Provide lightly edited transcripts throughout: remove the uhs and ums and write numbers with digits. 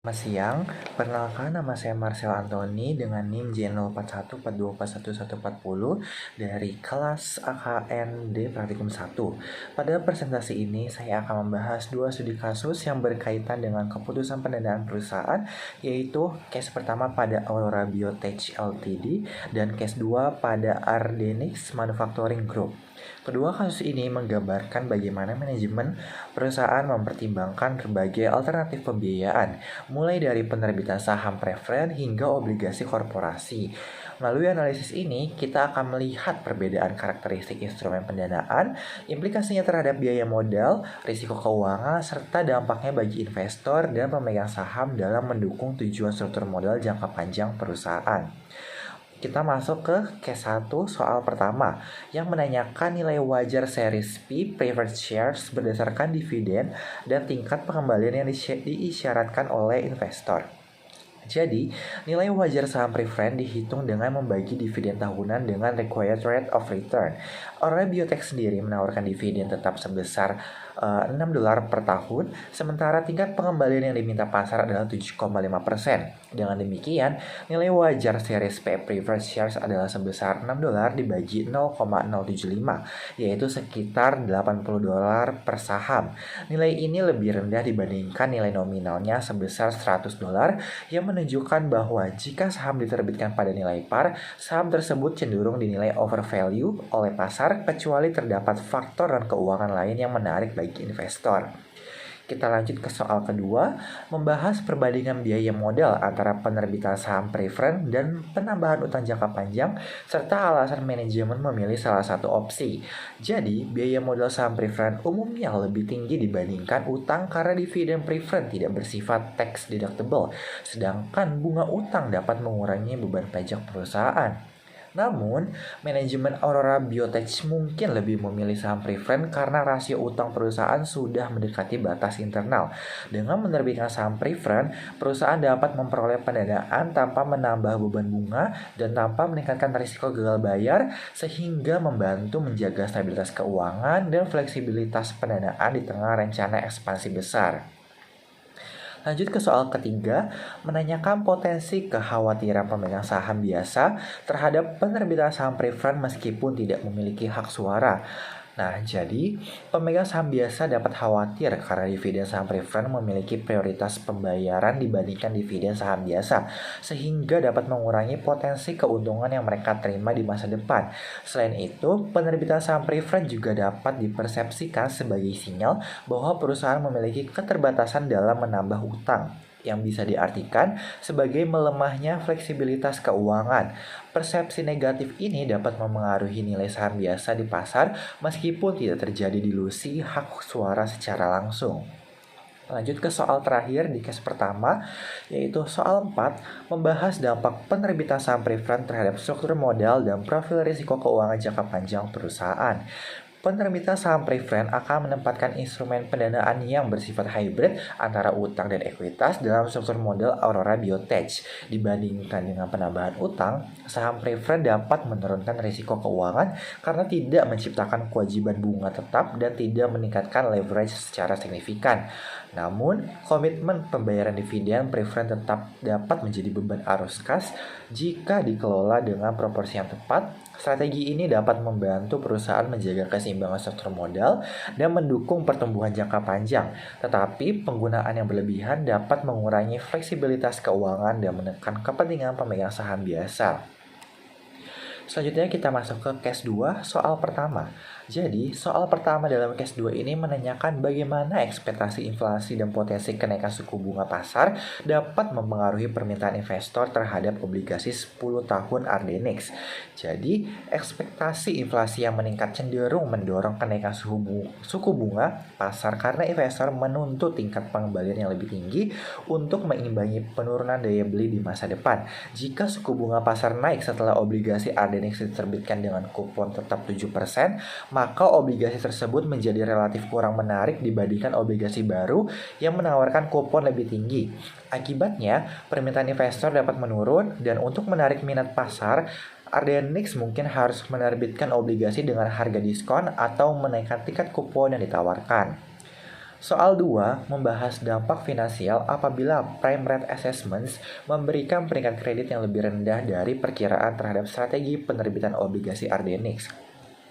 Selamat siang, perkenalkan nama saya Marcel Antoni dengan NIM J04142414140 dari kelas AKND Praktikum 1. Pada presentasi ini saya akan membahas dua studi kasus yang berkaitan dengan keputusan pendanaan perusahaan, yaitu case pertama pada Aurora Biotech Ltd dan case 2 pada Ardenix Manufacturing Group. Kedua kasus ini menggambarkan bagaimana manajemen perusahaan mempertimbangkan berbagai alternatif pembiayaan, mulai dari penerbitan saham preferen hingga obligasi korporasi. Melalui analisis ini, kita akan melihat perbedaan karakteristik instrumen pendanaan, implikasinya terhadap biaya modal, risiko keuangan, serta dampaknya bagi investor dan pemegang saham dalam mendukung tujuan struktur modal jangka panjang perusahaan. Kita masuk ke case 1 soal pertama yang menanyakan nilai wajar series P preferred shares berdasarkan dividen dan tingkat pengembalian yang diisyaratkan oleh investor. Jadi, nilai wajar saham preferen dihitung dengan membagi dividen tahunan dengan required rate of return. Aurora Biotech sendiri menawarkan dividen tetap sebesar $6 per tahun, sementara tingkat pengembalian yang diminta pasar adalah 7,5%. Dengan demikian, nilai wajar series P preferred shares adalah sebesar $6 dibagi 0,075, yaitu sekitar $80 per saham. Nilai ini lebih rendah dibandingkan nilai nominalnya sebesar $100 yang menunjukkan bahwa jika saham diterbitkan pada nilai par, saham tersebut cenderung dinilai overvalue oleh pasar kecuali terdapat faktor dan keuangan lain yang menarik bagi investor. Kita lanjut ke soal kedua, membahas perbandingan biaya modal antara penerbitan saham preferen dan penambahan utang jangka panjang, serta alasan manajemen memilih salah satu opsi. Jadi, biaya modal saham preferen umumnya lebih tinggi dibandingkan utang karena dividen preferen tidak bersifat tax deductible, sedangkan bunga utang dapat mengurangi beban pajak perusahaan. Namun, manajemen Aurora Biotech mungkin lebih memilih saham preferen karena rasio utang perusahaan sudah mendekati batas internal. Dengan menerbitkan saham preferen, perusahaan dapat memperoleh pendanaan tanpa menambah beban bunga dan tanpa meningkatkan risiko gagal bayar, sehingga membantu menjaga stabilitas keuangan dan fleksibilitas pendanaan di tengah rencana ekspansi besar. Lanjut ke soal ketiga, menanyakan potensi kekhawatiran pemegang saham biasa terhadap penerbitan saham preferen meskipun tidak memiliki hak suara. Nah, jadi pemegang saham biasa dapat khawatir karena dividen saham preferen memiliki prioritas pembayaran dibandingkan dividen saham biasa, sehingga dapat mengurangi potensi keuntungan yang mereka terima di masa depan. Selain itu, penerbitan saham preferen juga dapat dipersepsikan sebagai sinyal bahwa perusahaan memiliki keterbatasan dalam menambah utang, yang bisa diartikan sebagai melemahnya fleksibilitas keuangan. Persepsi negatif ini dapat memengaruhi nilai saham biasa di pasar meskipun tidak terjadi dilusi hak suara secara langsung. Lanjut ke soal terakhir di case pertama, yaitu soal 4, membahas dampak penerbitan saham preferen terhadap struktur modal dan profil risiko keuangan jangka panjang perusahaan. Penerbitan saham preferen akan menempatkan instrumen pendanaan yang bersifat hybrid antara utang dan ekuitas dalam struktur model Aurora Biotech. Dibandingkan dengan penambahan utang, saham preferen dapat menurunkan risiko keuangan karena tidak menciptakan kewajiban bunga tetap dan tidak meningkatkan leverage secara signifikan. Namun, komitmen pembayaran dividen preferen tetap dapat menjadi beban arus kas jika dikelola dengan proporsi yang tepat. Strategi ini dapat membantu perusahaan menjaga keseimbangan struktur modal dan mendukung pertumbuhan jangka panjang. Tetapi penggunaan yang berlebihan dapat mengurangi fleksibilitas keuangan dan menekan kepentingan pemegang saham biasa. Selanjutnya kita masuk ke case 2, soal pertama. Jadi, soal pertama dalam case 2 ini menanyakan bagaimana ekspektasi inflasi dan potensi kenaikan suku bunga pasar dapat mempengaruhi permintaan investor terhadap obligasi 10 tahun Ardenix. Jadi, ekspektasi inflasi yang meningkat cenderung mendorong kenaikan suku bunga pasar karena investor menuntut tingkat pengembalian yang lebih tinggi untuk mengimbangi penurunan daya beli di masa depan. Jika suku bunga pasar naik setelah obligasi Ardenix diterbitkan dengan kupon tetap 7%, maka obligasi tersebut menjadi relatif kurang menarik dibandingkan obligasi baru yang menawarkan kupon lebih tinggi. Akibatnya, permintaan investor dapat menurun dan untuk menarik minat pasar, Ardenix mungkin harus menerbitkan obligasi dengan harga diskon atau menaikkan tingkat kupon yang ditawarkan. Soal 2 membahas dampak finansial apabila prime rate assessments memberikan peringkat kredit yang lebih rendah dari perkiraan terhadap strategi penerbitan obligasi Ardenix.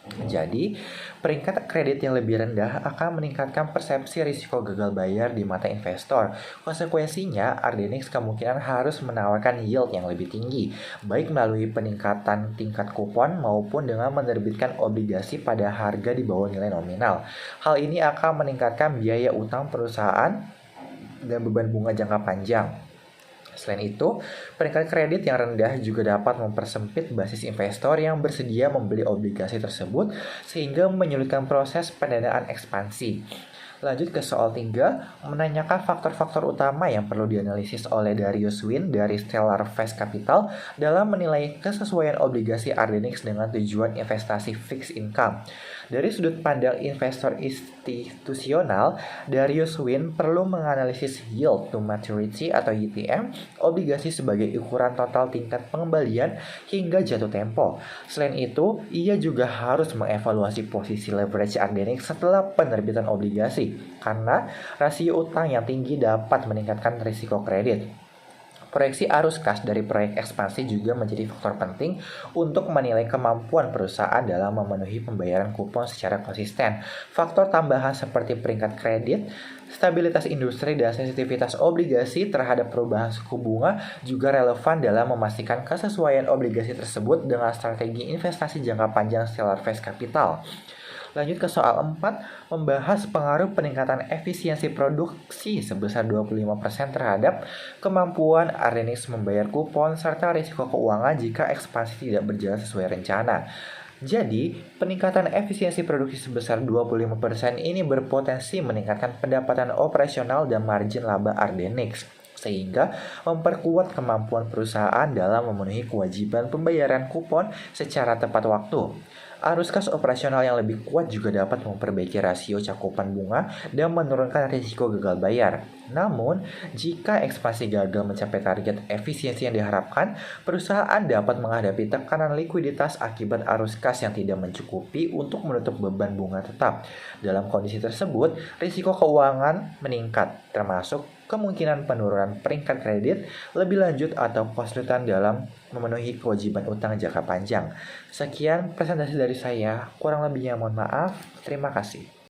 Jadi, peringkat kredit yang lebih rendah akan meningkatkan persepsi risiko gagal bayar di mata investor. Konsekuensinya, Ardenix kemungkinan harus menawarkan yield yang lebih tinggi, baik melalui peningkatan tingkat kupon maupun dengan menerbitkan obligasi pada harga di bawah nilai nominal. Hal ini akan meningkatkan biaya utang perusahaan dan beban bunga jangka panjang. Selain itu, peringkat kredit yang rendah juga dapat mempersempit basis investor yang bersedia membeli obligasi tersebut sehingga menyulitkan proses pendanaan ekspansi. Lanjut ke soal 3, menanyakan faktor-faktor utama yang perlu dianalisis oleh Darius Win dari Stellar Face Capital dalam menilai kesesuaian obligasi Ardenix dengan tujuan investasi fixed income. Dari sudut pandang investor institusional, Darius Win perlu menganalisis yield to maturity atau YTM obligasi sebagai ukuran total tingkat pengembalian hingga jatuh tempo. Selain itu, ia juga harus mengevaluasi posisi leverage Ardenix setelah penerbitan obligasi, karena rasio utang yang tinggi dapat meningkatkan risiko kredit. Proyeksi arus kas dari proyek ekspansi juga menjadi faktor penting untuk menilai kemampuan perusahaan dalam memenuhi pembayaran kupon secara konsisten. Faktor tambahan seperti peringkat kredit, stabilitas industri, dan sensitivitas obligasi terhadap perubahan suku bunga juga relevan dalam memastikan kesesuaian obligasi tersebut dengan strategi investasi jangka panjang Stellar Face Capital. Lanjut ke soal 4, membahas pengaruh peningkatan efisiensi produksi sebesar 25% terhadap kemampuan Ardenix membayar kupon serta risiko keuangan jika ekspansi tidak berjalan sesuai rencana. Jadi, peningkatan efisiensi produksi sebesar 25% ini berpotensi meningkatkan pendapatan operasional dan margin laba Ardenix, sehingga memperkuat kemampuan perusahaan dalam memenuhi kewajiban pembayaran kupon secara tepat waktu. Arus kas operasional yang lebih kuat juga dapat memperbaiki rasio cakupan bunga dan menurunkan risiko gagal bayar. Namun, jika ekspansi gagal mencapai target efisiensi yang diharapkan, perusahaan dapat menghadapi tekanan likuiditas akibat arus kas yang tidak mencukupi untuk menutup beban bunga tetap. Dalam kondisi tersebut, risiko keuangan meningkat, termasuk kemungkinan penurunan peringkat kredit lebih lanjut atau kesulitan dalam memenuhi kewajiban utang jangka panjang. Sekian presentasi dari saya, kurang lebihnya mohon maaf. Terima kasih.